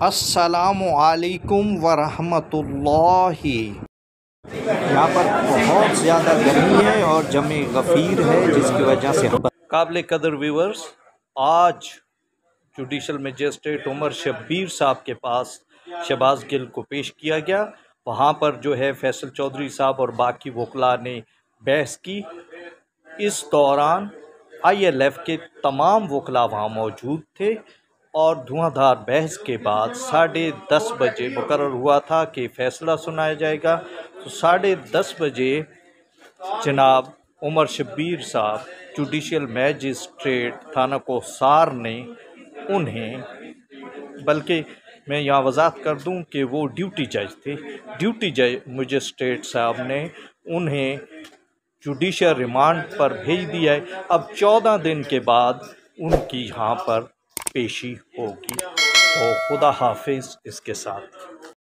अस्सलामु अलैकुम वरहमतुल्लाहि। यहाँ पर बहुत ज़्यादा गर्मी है और जमे गफ़ीर है, जिसकी वजह से काबिल कदर व्यूअर्स, आज जुडिशल मजिस्ट्रेट उमर शब्बीर साहब के पास शहबाज गिल को पेश किया गया। वहाँ पर जो है फैसल चौधरी साहब और बाकी वकला ने बहस की। इस दौरान ILF के तमाम वकला वहाँ मौजूद थे और धुआंधार बहस के बाद 10:30 बजे मुकर्रर हुआ था कि फ़ैसला सुनाया जाएगा। तो 10:30 बजे जनाब उमर शब्बीर साहब जुडिशल मैजिस्ट्रेट थाना कोसार ने उन्हें, बल्कि मैं यहाँ वजाहत कर दूँ कि वो ड्यूटी जज थे, ड्यूटी जज मजिस्ट्रेट साहब ने उन्हें जुडिशल रिमांड पर भेज दिया है। अब 14 दिन के बाद उनकी यहाँ पर पेशी होगी। तो खुदा हाफिज़ इसके साथ।